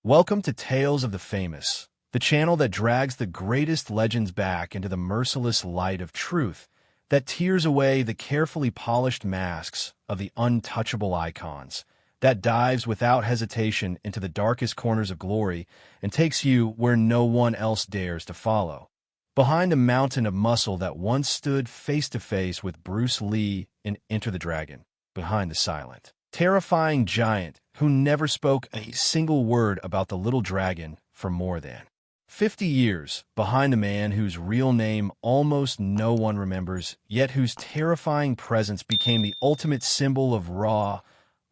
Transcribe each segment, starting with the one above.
Welcome to Tales of the Famous, the channel that drags the greatest legends back into the merciless light of truth, that tears away the carefully polished masks of the untouchable icons, that dives without hesitation into the darkest corners of glory and takes you where no one else dares to follow. Behind a mountain of muscle that once stood face to face with Bruce Lee in Enter the Dragon, behind the silent, terrifying giant who never spoke a single word about the little dragon for more than 50 years, behind a man whose real name almost no one remembers, yet whose terrifying presence became the ultimate symbol of raw,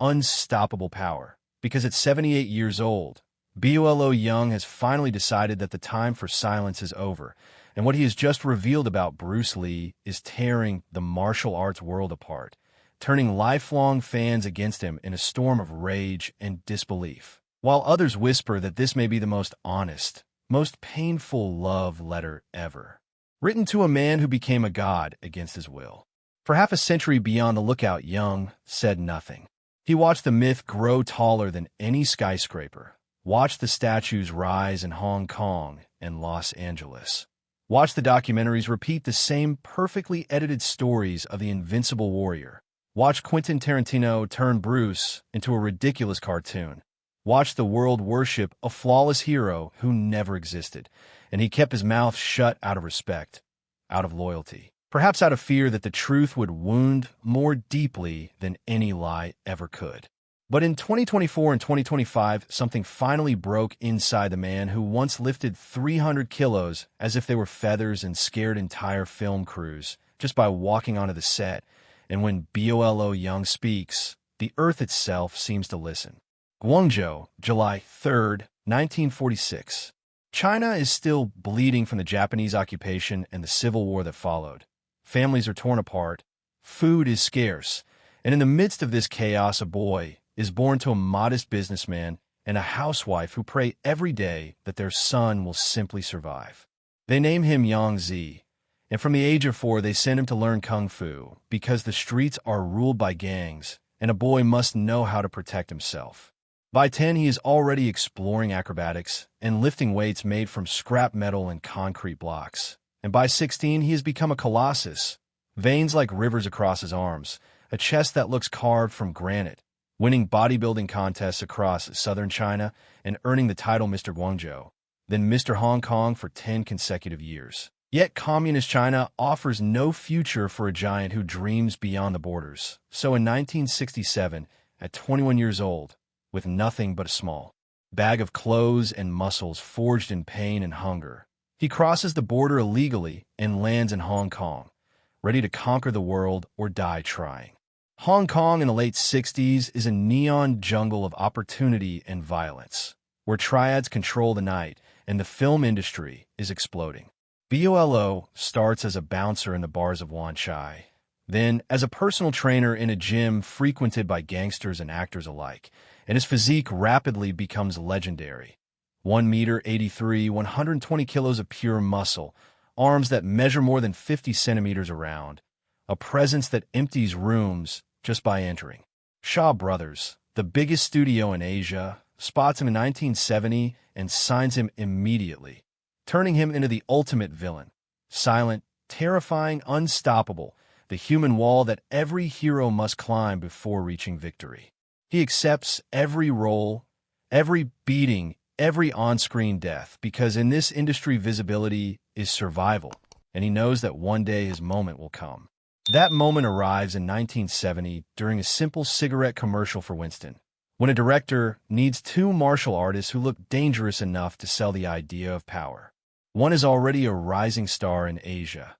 unstoppable power. Because at 78 years old, Bolo Yeung has finally decided that the time for silence is over, and what he has just revealed about Bruce Lee is tearing the martial arts world apart, turning lifelong fans against him in a storm of rage and disbelief. While others whisper that this may be the most honest, most painful love letter ever, written to a man who became a god against his will. For half a century beyond the lookout, Yeung said nothing. He watched the myth grow taller than any skyscraper, watched the statues rise in Hong Kong and Los Angeles, watched the documentaries repeat the same perfectly edited stories of the invincible warrior, watch Quentin Tarantino turn Bruce into a ridiculous cartoon. Watch the world worship a flawless hero who never existed, and he kept his mouth shut out of respect, out of loyalty, perhaps out of fear that the truth would wound more deeply than any lie ever could. But in 2024 and 2025, something finally broke inside the man who once lifted 300 kilos as if they were feathers and scared entire film crews just by walking onto the set. And when Bolo Yeung speaks, the earth itself seems to listen. Guangzhou, July 3rd, 1946. China is still bleeding from the Japanese occupation and the civil war that followed. Families are torn apart, food is scarce, and in the midst of this chaos, a boy is born to a modest businessman and a housewife who pray every day that their son will simply survive. They name him Yang Zi, and from the age of 4 they send him to learn kung fu because the streets are ruled by gangs, and a boy must know how to protect himself. By 10, he is already exploring acrobatics and lifting weights made from scrap metal and concrete blocks. And by 16, he has become a colossus, veins like rivers across his arms, a chest that looks carved from granite, winning bodybuilding contests across southern China and earning the title Mr. Guangzhou, then Mr. Hong Kong for 10 consecutive years. Yet communist China offers no future for a giant who dreams beyond the borders. So in 1967, at 21 years old, with nothing but a small bag of clothes and muscles forged in pain and hunger, he crosses the border illegally and lands in Hong Kong, ready to conquer the world or die trying. Hong Kong in the late 60s is a neon jungle of opportunity and violence, where triads control the night and the film industry is exploding. Bolo starts as a bouncer in the bars of Wan Chai, then as a personal trainer in a gym frequented by gangsters and actors alike, and his physique rapidly becomes legendary. 1 meter 83, 120 kilos of pure muscle, arms that measure more than 50 centimeters around, a presence that empties rooms just by entering. Shaw Brothers, the biggest studio in Asia, spots him in 1970 and signs him immediately, turning him into the ultimate villain. Silent, terrifying, unstoppable, the human wall that every hero must climb before reaching victory. He accepts every role, every beating, every on-screen death, because in this industry visibility is survival, and he knows that one day his moment will come. That moment arrives in 1970 during a simple cigarette commercial for Winston, when a director needs 2 martial artists who look dangerous enough to sell the idea of power. One is already a rising star in Asia,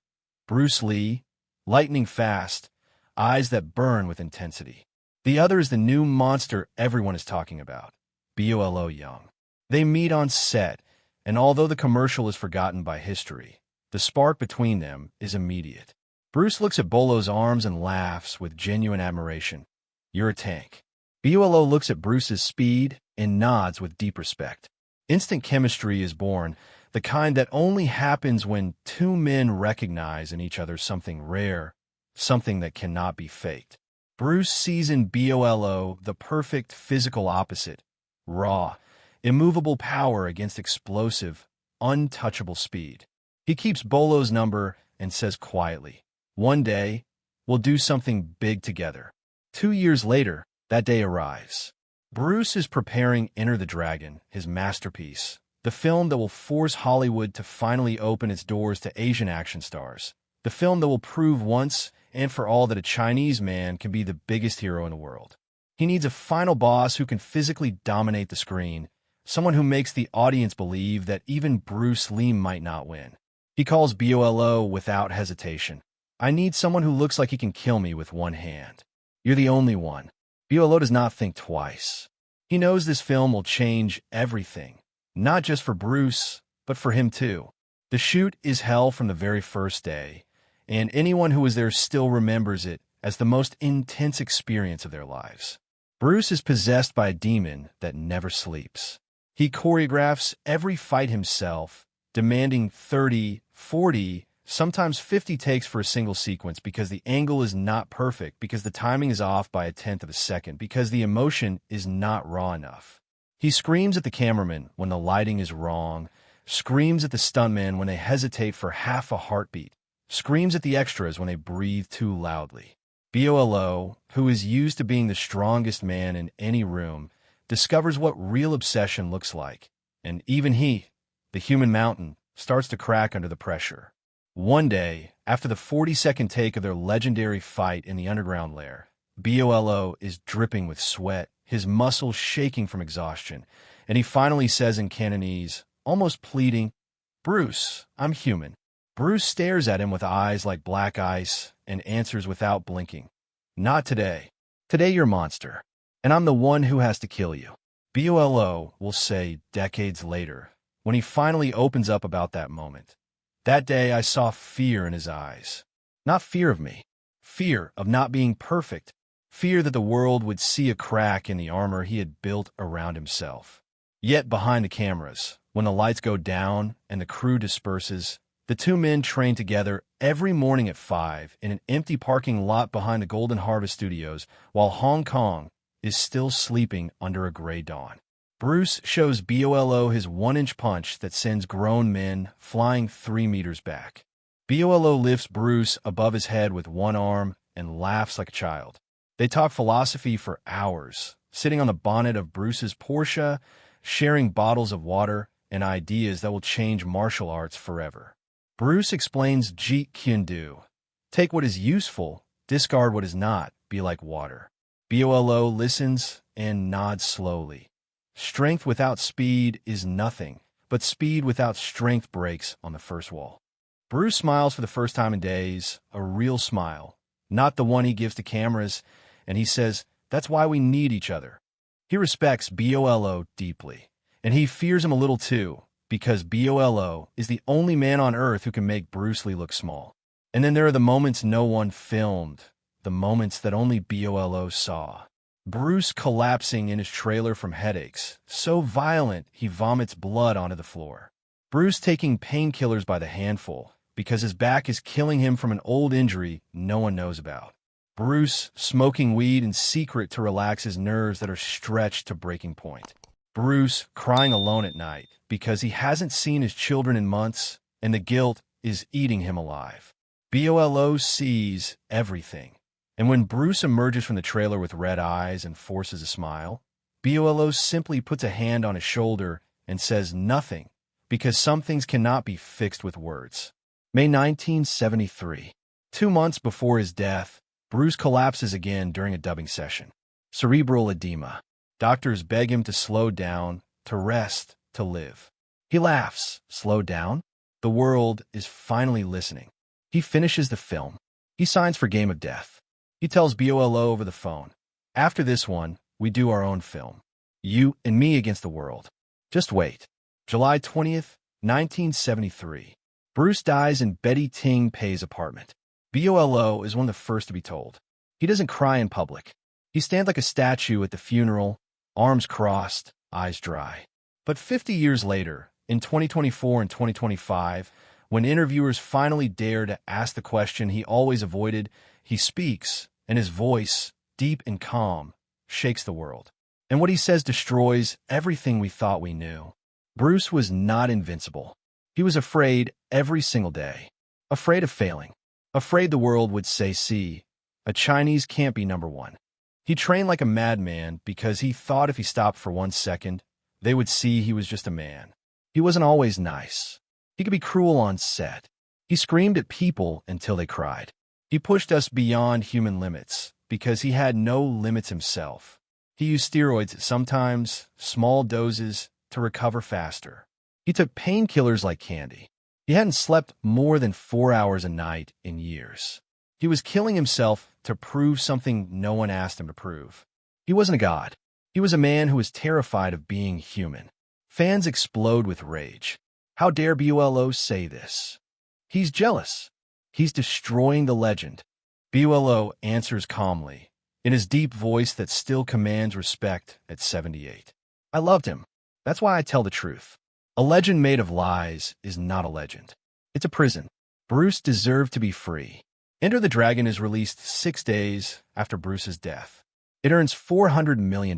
Bruce Lee, lightning fast, eyes that burn with intensity. The other is the new monster everyone is talking about, Bolo Yeung. They meet on set, and although the commercial is forgotten by history, the spark between them is immediate. Bruce looks at Bolo's arms and laughs with genuine admiration. "You're a tank." Bolo looks at Bruce's speed and nods with deep respect. Instant chemistry is born, the kind that only happens when 2 men recognize in each other something rare, something that cannot be faked. Bruce sees in Bolo the perfect physical opposite, raw, immovable power against explosive, untouchable speed. He keeps Bolo's number and says quietly, "One day, we'll do something big together." 2 years later, that day arrives. Bruce is preparing Enter the Dragon, his masterpiece, the film that will force Hollywood to finally open its doors to Asian action stars, the film that will prove once and for all that a Chinese man can be the biggest hero in the world. He needs a final boss who can physically dominate the screen, someone who makes the audience believe that even Bruce Lee might not win. He calls Bolo without hesitation. "I need someone who looks like he can kill me with one hand. You're the only one." Bolo does not think twice. He knows this film will change everything, not just for Bruce, but for him too. The shoot is hell from the very first day, and anyone who was there still remembers it as the most intense experience of their lives. Bruce is possessed by a demon that never sleeps. He choreographs every fight himself, demanding 30, 40, sometimes 50 takes for a single sequence because the angle is not perfect, because the timing is off by a tenth of a second, because the emotion is not raw enough. He screams at the cameraman when the lighting is wrong, screams at the stuntmen when they hesitate for half a heartbeat, screams at the extras when they breathe too loudly. Bolo, who is used to being the strongest man in any room, discovers what real obsession looks like, and even he, the human mountain, starts to crack under the pressure. One day, after the 40-second take of their legendary fight in the underground lair, Bolo is dripping with sweat, his muscles shaking from exhaustion, and he finally says in Cantonese, almost pleading, "Bruce, I'm human." Bruce stares at him with eyes like black ice and answers without blinking, "Not today. Today you're a monster, and I'm the one who has to kill you." Bolo will say decades later, when he finally opens up about that moment, "That day I saw fear in his eyes. Not fear of me. Fear of not being perfect. Fear that the world would see a crack in the armor he had built around himself." Yet behind the cameras, when the lights go down and the crew disperses, the two men train together every morning at 5 in an empty parking lot behind the Golden Harvest Studios, while Hong Kong is still sleeping under a gray dawn. Bruce shows Bolo his 1-inch punch that sends grown men flying 3 meters back. Bolo lifts Bruce above his head with one arm and laughs like a child. They talk philosophy for hours, sitting on the bonnet of Bruce's Porsche, sharing bottles of water and ideas that will change martial arts forever. Bruce explains Jeet Kune Do. Take what is useful, discard what is not, be like water. Bolo listens and nods slowly. Strength without speed is nothing, but speed without strength breaks on the first wall. Bruce smiles for the first time in days, a real smile, not the one he gives to cameras, and he says, "That's why we need each other." He respects Bolo deeply, and he fears him a little too, because Bolo is the only man on earth who can make Bruce Lee look small. And then there are the moments no one filmed, the moments that only Bolo saw. Bruce collapsing in his trailer from headaches, so violent he vomits blood onto the floor. Bruce taking painkillers by the handful because his back is killing him from an old injury no one knows about. Bruce smoking weed in secret to relax his nerves that are stretched to breaking point. Bruce crying alone at night because he hasn't seen his children in months and the guilt is eating him alive. Bolo sees everything. And when Bruce emerges from the trailer with red eyes and forces a smile, Bolo simply puts a hand on his shoulder and says nothing, because some things cannot be fixed with words. May 1973. 2 months before his death, Bruce collapses again during a dubbing session. Cerebral edema. Doctors beg him to slow down, to rest, to live. He laughs. Slow down? The world is finally listening. He finishes the film. He signs for Game of Death. He tells Bolo over the phone, "After this one, we do our own film. You and me against the world. Just wait." July 20th, 1973. Bruce dies in Betty Ting Pei's apartment. Bolo is one of the first to be told. He doesn't cry in public. He stands like a statue at the funeral, arms crossed, eyes dry. But 50 years later, in 2024 and 2025, when interviewers finally dare to ask the question he always avoided, he speaks, and his voice, deep and calm, shakes the world. And what he says destroys everything we thought we knew. Bruce was not invincible. He was afraid every single day. Afraid of failing. Afraid the world would say, see, a Chinese can't be number one. He trained like a madman because he thought if he stopped for 1 second, they would see he was just a man. He wasn't always nice. He could be cruel on set. He screamed at people until they cried. He pushed us beyond human limits because he had no limits himself. He used steroids, sometimes small doses, to recover faster. He took painkillers like candy. He hadn't slept more than 4 hours a night in years. He was killing himself to prove something no one asked him to prove. He wasn't a god. He was a man who was terrified of being human. Fans explode with rage. How dare Bolo say this? He's jealous. He's destroying the legend. Bolo answers calmly, in his deep voice that still commands respect at 78. I loved him. That's why I tell the truth. A legend made of lies is not a legend. It's a prison. Bruce deserved to be free. Enter the Dragon is released 6 days after Bruce's death. It earns $400 million.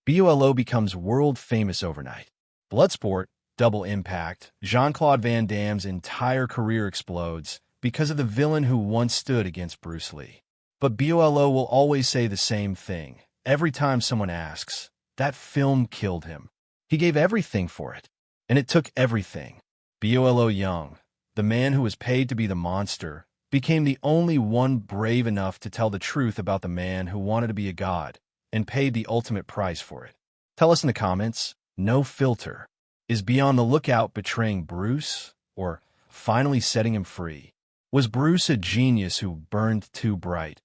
Bolo becomes world famous overnight. Bloodsport, double impact. Jean-Claude Van Damme's entire career explodes because of the villain who once stood against Bruce Lee. But Bolo will always say the same thing. Every time someone asks, that film killed him. He gave everything for it. And it took everything. Bolo Yeung, the man who was paid to be the monster, became the only one brave enough to tell the truth about the man who wanted to be a god and paid the ultimate price for it. Tell us in the comments, no filter. Is Be on the Lookout betraying Bruce or finally setting him free? Was Bruce a genius who burned too bright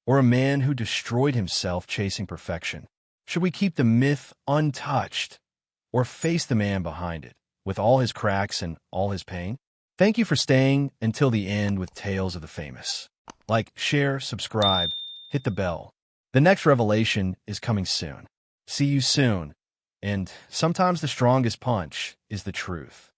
or a man who destroyed himself chasing perfection? Should we keep the myth untouched or face the man behind it with all his cracks and all his pain? Thank you for staying until the end with Tales of the Famous. Like, share, subscribe, hit the bell. The next revelation is coming soon. See you soon. And sometimes the strongest punch is the truth.